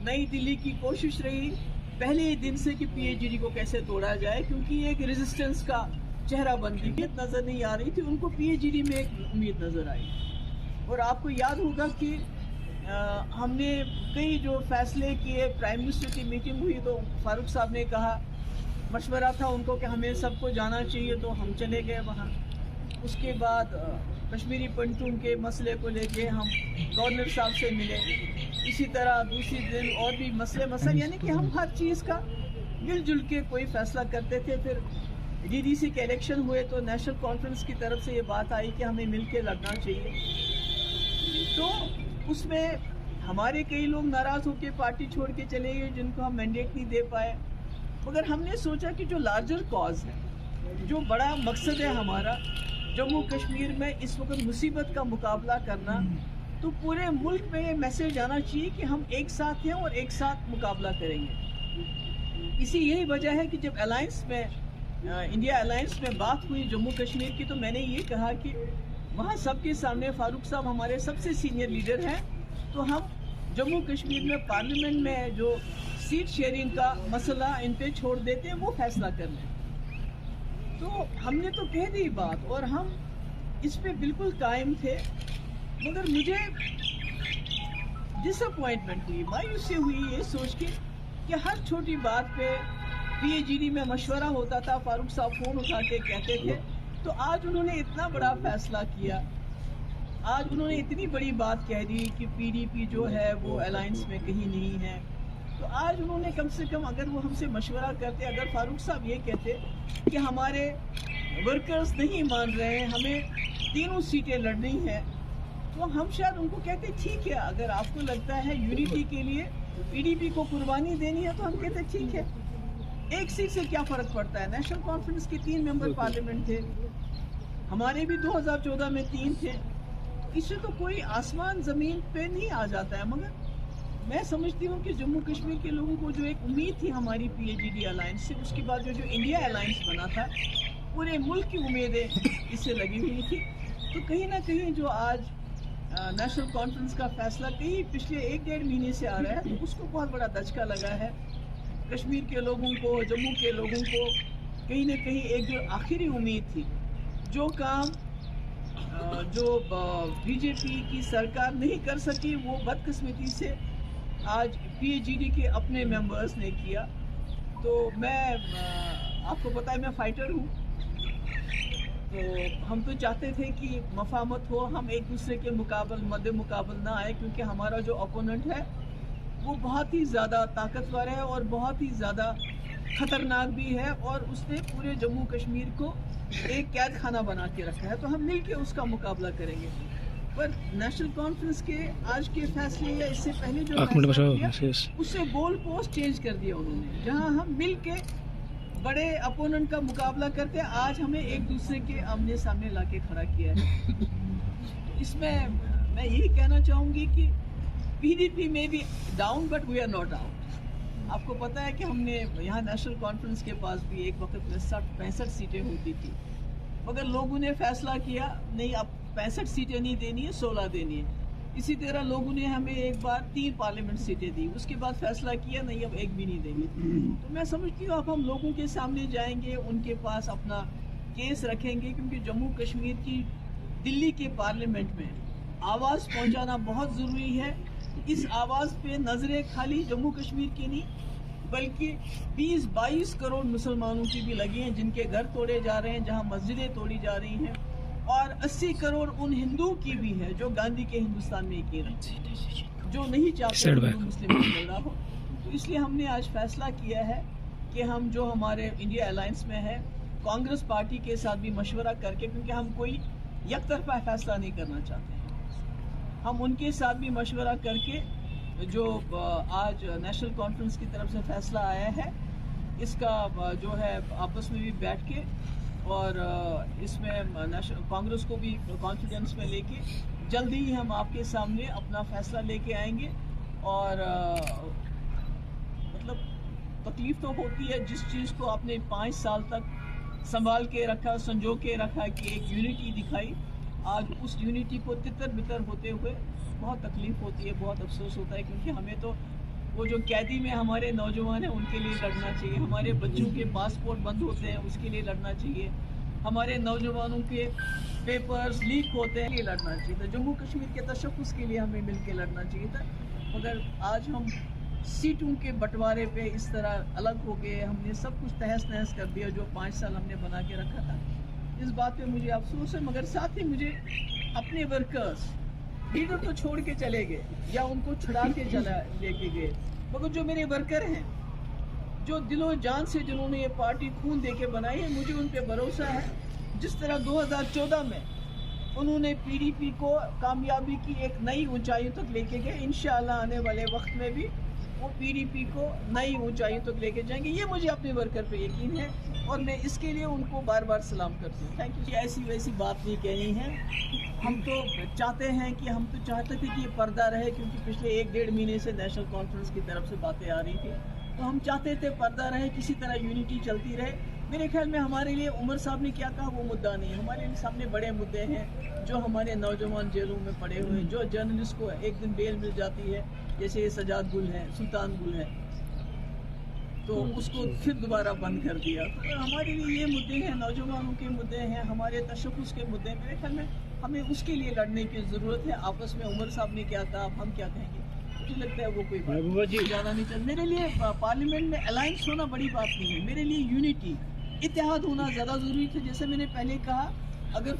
नई दिल्ली की कोशिश रही पहले ही दिन से कि पीएचडी को कैसे तोड़ा जाए, क्योंकि एक रेजिस्टेंस का चेहरा बन गई, नजर नहीं आ रही थी उनको, पीएचडी में एक उम्मीद नजर आई। और आपको याद होगा कि हमने कई जो फैसले किए, प्राइम मिनिस्टर की मीटिंग हुई तो फारूक साहब ने कहा, मशवरा था उनको कि हमें सबको जाना चाहिए, तो हम चले गए वहाँ। उसके बाद कश्मीरी पंटून के मसले को लेके हम गवर्नर साहब से मिले, इसी तरह दूसरी दिन और भी मसले यानी कि हम हर चीज़ का मिलजुल के कोई फैसला करते थे। फिर डीडीसी के इलेक्शन हुए तो नेशनल कॉन्फ्रेंस की तरफ से ये बात आई कि हमें मिल के लड़ना चाहिए, तो उसमें हमारे कई लोग नाराज़ होकर पार्टी छोड़ के चले गए जिनको हम मैंडेट नहीं दे पाए। मगर हमने सोचा कि जो लार्जर कॉज है, जो बड़ा मकसद है हमारा जम्मू कश्मीर में इस वक्त मुसीबत का मुकाबला करना, तो पूरे मुल्क में ये मैसेज आना चाहिए कि हम एक साथ हैं और एक साथ मुकाबला करेंगे। इसी यही वजह है कि जब अलायंस में इंडिया अलायंस में बात हुई जम्मू कश्मीर की, तो मैंने ये कहा कि वहाँ सबके सामने फारूक साहब हमारे सबसे सीनियर लीडर हैं, तो हम जम्मू कश्मीर में पार्लियामेंट में जो सीट शेयरिंग का मसला इन पे छोड़ देते हैं, वो फैसला कर लें। तो हमने तो कह दी बात और हम इस पे बिल्कुल कायम थे। मगर मुझे डिसअपॉइंटमेंट हुई, मायूसी हुई ये सोच के कि हर छोटी बात पे पीएचडी में मशवरा होता था, फारूक साहब फ़ोन उठा के कहते थे, तो आज उन्होंने इतना बड़ा फैसला किया, आज उन्होंने इतनी बड़ी बात कह दी कि पीडीपी जो है वो अलायंस में कहीं नहीं है। तो आज उन्होंने कम से कम अगर वो हमसे मशवरा करते, अगर फारूक साहब ये कहते कि हमारे वर्कर्स नहीं मान रहे हैं, हमें तीनों सीटें लड़नी है, तो हम शायद उनको कहते ठीक है, अगर आपको लगता है यूनिटी के लिए पीडीपी को कुर्बानी देनी है, तो हम कहते ठीक है, एक सीट से क्या फ़र्क पड़ता है। नेशनल कॉन्फ्रेंस के 3 मेंबर पार्लियामेंट थे, हमारे भी 2014 में 3 थे, इससे तो कोई आसमान ज़मीन पे नहीं आ जाता है। मगर मैं समझती हूँ कि जम्मू कश्मीर के लोगों को जो एक उम्मीद थी हमारी पीएचडी अलायंस से, उसके बाद जो इंडिया अलायंस बना था, पूरे मुल्क की उम्मीदें इससे लगी हुई थी। तो कहीं ना कहीं जो आज नेशनल कॉन्फ्रेंस का फैसला कहीं पिछले 1-1.5 महीने से आ रहा है, तो उसको बहुत बड़ा धचका लगा है। कश्मीर के लोगों को, जम्मू के लोगों को कहीं ना कहीं एक जो आखिरी उम्मीद थी, जो काम जो बीजेपी की सरकार नहीं कर सकी, वो बदकिस्मती से आज पीएचडी के अपने मेंबर्स ने किया। तो मैं आपको पता है मैं फाइटर हूँ, तो हम तो चाहते थे कि मफामत हो, हम एक दूसरे के मद्दे मुकाबल ना आए, क्योंकि हमारा जो ओपोनेंट है वो बहुत ही ज़्यादा ताकतवर है और बहुत ही ज़्यादा ख़तरनाक भी है, और उसने पूरे जम्मू कश्मीर को एक कैद खाना बना के रखा है। तो हम मिल के उसका मुकाबला करेंगे। पर नेशनल कॉन्फ्रेंस के आज के फैसले या इससे पहले जो फैसला किया, उससे गोल पोस्ट चेंज कर दिया उन्होंने। जहां हम मिल के बड़े अपोनेंट का मुकाबला करते, आज हमें एक दूसरे के आमने सामने ला के खड़ा किया है। तो इसमें मैं यही कहना चाहूँगी कि पीडीपी में भी down, but we are not out. आपको पता है कि हमने यहाँ नेशनल कॉन्फ्रेंस के पास भी एक वक्त में 65 सीटें होती थी, मगर लोगों ने फैसला किया नहीं, अब 65 सीटें नहीं देनी है, 16 देनी है। इसी तरह लोगों ने हमें एक बार 3 पार्लियामेंट सीटें दी, उसके बाद फैसला किया नहीं, अब एक भी नहीं देंगे। तो मैं समझती हूँ अब हम लोगों के सामने जाएंगे, उनके पास अपना केस रखेंगे, क्योंकि जम्मू कश्मीर की दिल्ली के पार्लियामेंट में आवाज़ पहुँचाना बहुत ज़रूरी है। इस आवाज़ पे नज़रें खाली जम्मू कश्मीर की नहीं, बल्कि 20-22 करोड़ मुसलमानों की भी लगी हैं, जिनके घर तोड़े जा रहे हैं, जहां मस्जिदें तोड़ी जा रही हैं, और 80 करोड़ उन हिंदुओं की भी है जो गांधी के हिंदुस्तान में यकीन रखते, जो नहीं चाहते हिंदू मुस्लिम झगड़ा हो। तो इसलिए हमने आज फैसला किया है कि हम जो हमारे इंडिया अलायंस में है, कांग्रेस पार्टी के साथ भी मशवरा करके, क्योंकि हम कोई यकतरफा फैसला नहीं करना चाहते हैं, हम उनके साथ भी मशवरा करके जो आज नेशनल कॉन्फ्रेंस की तरफ से फैसला आया है, इसका जो है आपस में भी बैठ के, और इसमें कांग्रेस को भी कॉन्फिडेंस में लेके जल्दी ही हम आपके सामने अपना फैसला लेके आएंगे। और मतलब तकलीफ तो होती है, जिस चीज़ को आपने 5 साल तक संभाल के रखा, संजो के रखा, कि एक यूनिटी दिखाई, आज उस यूनिटी को तितर बितर होते हुए बहुत तकलीफ होती है, बहुत अफसोस होता है, क्योंकि हमें तो वो जो कैदी में हमारे नौजवान हैं उनके लिए लड़ना चाहिए, हमारे बच्चों के पासपोर्ट बंद होते हैं उसके लिए लड़ना चाहिए, हमारे नौजवानों के पेपर्स लीक होते हैं लिए लड़ना चाहिए था, जम्मू कश्मीर के तशक्कुस के लिए हमें मिलकर लड़ना चाहिए था। मगर आज हम सीटों के बंटवारे पे इस तरह अलग हो गए, हमने सब कुछ तहस नहस कर दिया जो 5 साल हमने बना के रखा था। इस बात पे मुझे अफसोस है, मगर साथ ही मुझे अपने वर्कर्स लीडर तो छोड़ के चले गए या उनको छुड़ा के चला लेके गए, मगर जो मेरे वर्कर हैं जो दिलो जान से जिन्होंने ये पार्टी खून दे के बनाई है, मुझे उन पे भरोसा है। जिस तरह 2014 में उन्होंने पीडीपी को कामयाबी की एक नई ऊंचाइयों तक लेके गए, इंशाअल्लाह आने वाले वक्त में भी वो पीडीपी को नई ऊंचाइयों तक लेके जाएंगे, ये मुझे अपने वर्कर पे यकीन है और मैं इसके लिए उनको बार बार सलाम करती हूँ। Thank you. ऐसी वैसी बात नहीं कहनी है, हम तो चाहते हैं कि हम तो चाहते थे कि ये पर्दा रहे, क्योंकि पिछले 1-1.5 महीने से नेशनल कॉन्फ्रेंस की तरफ से बातें आ रही थी, तो हम चाहते थे पर्दा रहे, किसी तरह यूनिटी चलती रहे। मेरे ख्याल में हमारे लिए उमर साहब ने क्या कहा वो मुद्दा नहीं, हमारे सामने बड़े मुद्दे हैं, जो हमारे नौजवान जेलों में पड़े हुए हैं, जो जर्नलिस्ट को एक दिन बेल मिल जाती है, जैसे सजाद गुल है, सुल्तान गुल है, तो उसको फिर दोबारा बंद कर दिया। तो हमारे लिए ये मुद्दे हैं, नौजवानों के मुद्दे हैं, हमारे तशक्कुस के मुद्दे हैं। मेरे ख्याल में हमें उसके लिए लड़ने की ज़रूरत है। आपस में उमर साहब ने क्या कहा, अब हम क्या कहेंगे, मुझे लगता है वो कोई बात ज़्यादा नहीं चल। मेरे लिए पार्लियामेंट में अलायंस होना बड़ी बात नहीं है, मेरे लिए यूनिटी, इत्तेहाद होना ज़्यादा ज़रूरी था। जैसे मैंने पहले कहा, अगर